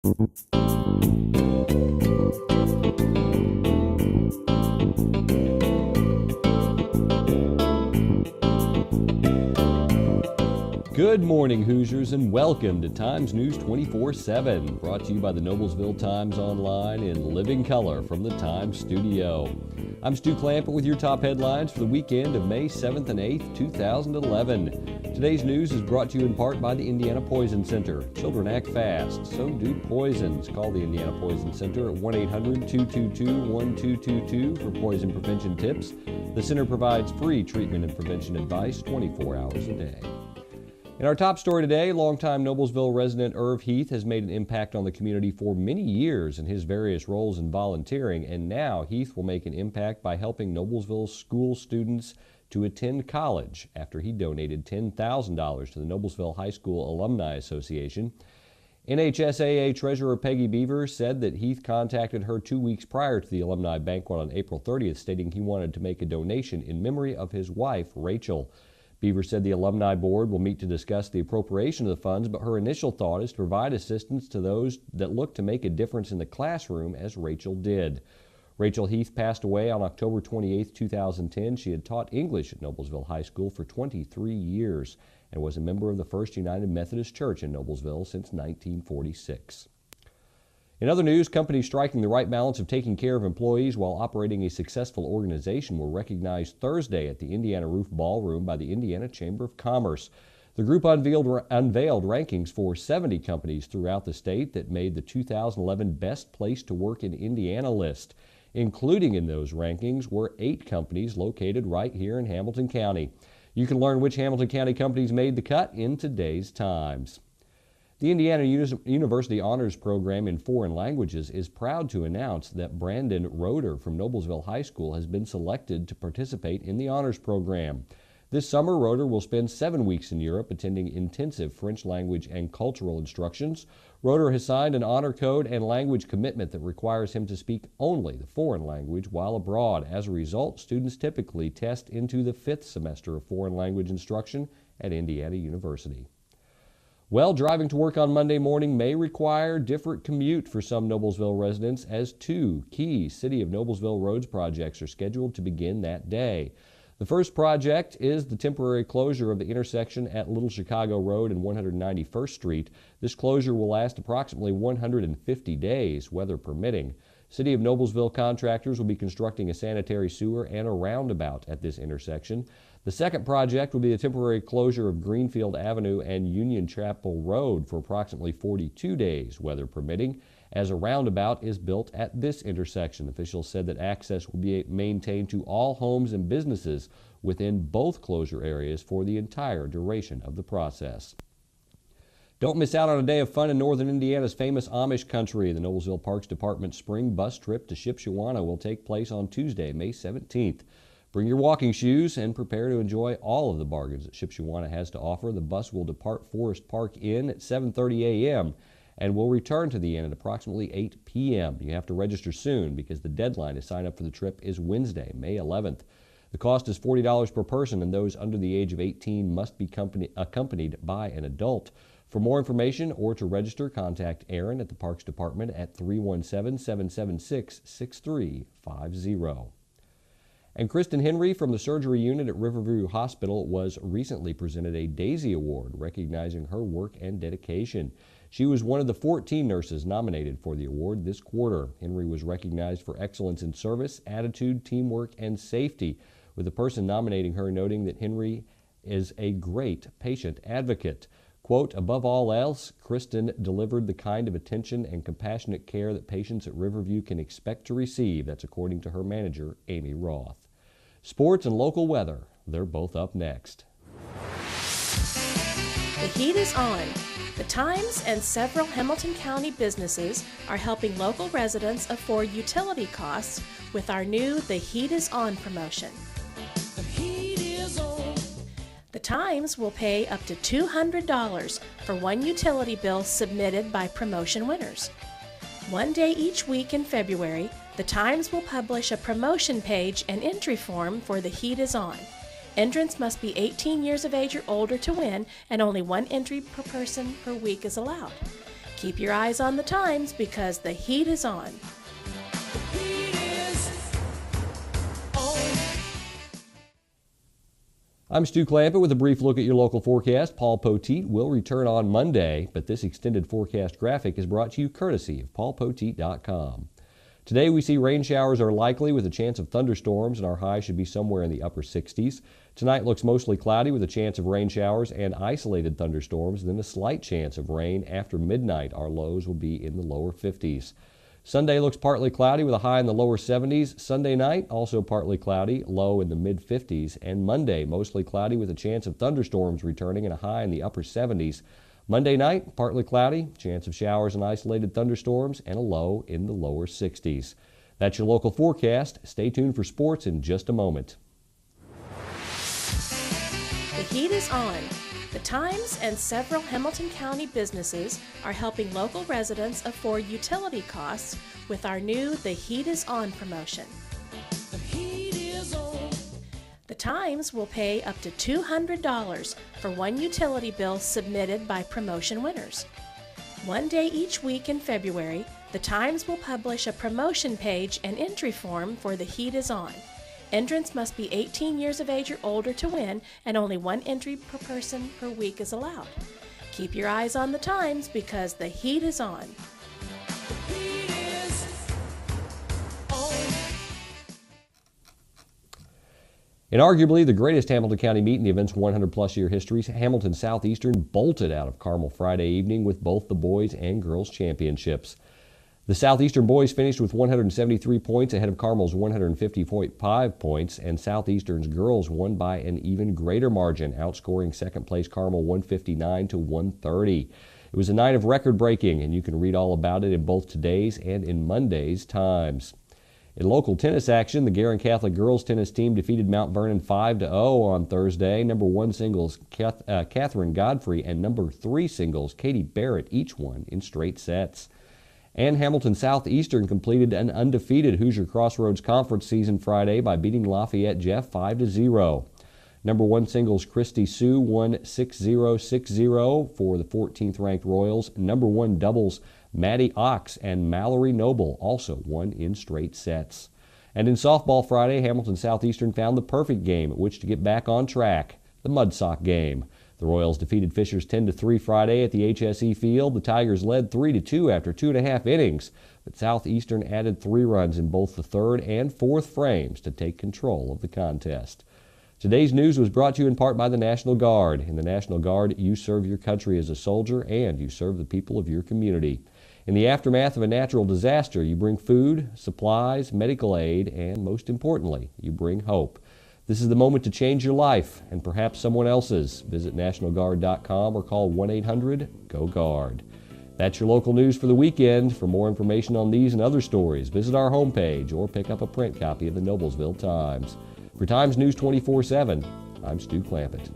Good morning, Hoosiers, and welcome to Times News 24/7, brought to you by the Noblesville Times Online in living color from the Times studio. I'm Stu Clampett with your top headlines for the weekend of May 7th and 8th, 2011. Today's news is brought to you in part by the Indiana Poison Center. Children act fast, so do poisons. Call the Indiana Poison Center at 1-800-222-1222 for poison prevention tips. The center provides free treatment and prevention advice 24 hours a day. In our top story today, longtime Noblesville resident Irv Heath has made an impact on the community for many years in his various roles in volunteering, and now Heath will make an impact by helping Noblesville school students to attend college after he donated $10,000 to the Noblesville High School Alumni Association. NHSAA Treasurer Peggy Beaver said that Heath contacted her 2 weeks prior to the alumni banquet on April 30th, stating he wanted to make a donation in memory of his wife, Rachel. Beaver said the Alumni Board will meet to discuss the appropriation of the funds, but her initial thought is to provide assistance to those that look to make a difference in the classroom, as Rachel did. Rachel Heath passed away on October 28, 2010. She had taught English at Noblesville High School for 23 years and was a member of the First United Methodist Church in Noblesville since 1946. In other news, companies striking the right balance of taking care of employees while operating a successful organization were recognized Thursday at the Indiana Roof Ballroom by the Indiana Chamber of Commerce. The group unveiled rankings for 70 companies throughout the state that made the 2011 Best Place to Work in Indiana list. Including in those rankings were 8 companies located right here in Hamilton County. You can learn which Hamilton County companies made the cut in today's Times. The Indiana University Honors Program in Foreign Languages is proud to announce that Brandon Roeder from Noblesville High School has been selected to participate in the honors program. This summer, Roeder will spend 7 weeks in Europe attending intensive French language and cultural instructions. Roeder has signed an honor code and language commitment that requires him to speak only the foreign language while abroad. As a result, students typically test into the 5th semester of foreign language instruction at Indiana University. Well, driving to work on Monday morning may require different commute for some Noblesville residents, as 2 key City of Noblesville roads projects are scheduled to begin that day. The first project is the temporary closure of the intersection at Little Chicago Road and 191st Street. This closure will last approximately 150 days, weather permitting. City of Noblesville contractors will be constructing a sanitary sewer and a roundabout at this intersection. The second project will be a temporary closure of Greenfield Avenue and Union Chapel Road for approximately 42 days, weather permitting, as a roundabout is built at this intersection. Officials said that access will be maintained to all homes and businesses within both closure areas for the entire duration of the process. Don't miss out on a day of fun in northern Indiana's famous Amish country. The Noblesville Parks Department spring bus trip to Shipshewana will take place on Tuesday, May 17th. Bring your walking shoes and prepare to enjoy all of the bargains that Shipshewana has to offer. The bus will depart Forest Park Inn at 7:30 a.m. and will return to the inn at approximately 8 p.m. You have to register soon because the deadline to sign up for the trip is Wednesday, May 11th. The cost is $40 per person, and those under the age of 18 must be accompanied by an adult. For more information or to register, contact Aaron at the Parks Department at 317-776-6350. And Kristen Henry from the surgery unit at Riverview Hospital was recently presented a Daisy Award recognizing her work and dedication. She was one of the 14 nurses nominated for the award this quarter. Henry was recognized for excellence in service, attitude, teamwork, and safety, with the person nominating her noting that Henry is a great patient advocate. Quote, above all else, Kristen delivered the kind of attention and compassionate care that patients at Riverview can expect to receive. That's according to her manager, Amy Roth. Sports and local weather, they're both up next. The heat is on. The Times and several Hamilton County businesses are helping local residents afford utility costs with our new The Heat is On promotion. The heat is on. The Times will pay up to $200 for one utility bill submitted by promotion winners. One day each week in February, the Times will publish a promotion page and entry form for The Heat is On. Entrants must be 18 years of age or older to win, and only one entry per person per week is allowed. Keep your eyes on the times because the heat is on. Heat is on. I'm Stu Clampett with a brief look at your local forecast. Paul Poteet will return on Monday, but this extended forecast graphic is brought to you courtesy of paulpoteet.com. Today we see rain showers are likely with a chance of thunderstorms, and our high should be somewhere in the upper 60s. Tonight looks mostly cloudy with a chance of rain showers and isolated thunderstorms, then a slight chance of rain after midnight. Our lows will be in the lower 50s. Sunday looks partly cloudy with a high in the lower 70s. Sunday night also partly cloudy, low in the mid 50s. And Monday mostly cloudy with a chance of thunderstorms returning and a high in the upper 70s. Monday night, partly cloudy, chance of showers and isolated thunderstorms, and a low in the lower 60s. That's your local forecast. Stay tuned for sports in just a moment. The heat is on. The Times and several Hamilton County businesses are helping local residents afford utility costs with our new The Heat is On promotion. The heat is on. The Times will pay up to $200 for one utility bill submitted by promotion winners. One day each week in February, the Times will publish a promotion page and entry form for The Heat is On. Entrants must be 18 years of age or older to win, and only one entry per person per week is allowed. Keep your eyes on the Times because the heat is on. The heat is on. In arguably the greatest Hamilton County meet in the event's 100-plus year history, Hamilton Southeastern bolted out of Carmel Friday evening with both the boys and girls championships. The Southeastern boys finished with 173 points ahead of Carmel's 150.5 points, and Southeastern's girls won by an even greater margin, outscoring second-place Carmel 159 to 130. It was a night of record-breaking, and you can read all about it in both today's and in Monday's Times. In local tennis action, the Guerin Catholic girls tennis team defeated Mount Vernon 5-0 on Thursday. Number 1 singles Catherine Godfrey and number 3 singles Katie Barrett each won in straight sets. And Hamilton Southeastern completed an undefeated Hoosier Crossroads Conference season Friday by beating Lafayette Jeff 5-0. Number 1 singles Christy Sue won 6-0, 6-0 for the 14th-ranked Royals. Number 1 doubles Maddie Ox and Mallory Noble also won in straight sets. And in softball Friday, Hamilton Southeastern found the perfect game at which to get back on track, the Mudsock game. The Royals defeated Fishers 10-3 Friday at the HSE Field. The Tigers led 3-2 after 2.5 innings, but Southeastern added 3 runs in both the third and fourth frames to take control of the contest. Today's news was brought to you in part by the National Guard. In the National Guard, you serve your country as a soldier and you serve the people of your community. In the aftermath of a natural disaster, you bring food, supplies, medical aid, and most importantly, you bring hope. This is the moment to change your life and perhaps someone else's. Visit NationalGuard.com or call 1-800-GO-GUARD. That's your local news for the weekend. For more information on these and other stories, visit our homepage or pick up a print copy of the Noblesville Times. For Times News 24/7, I'm Stu Clampett.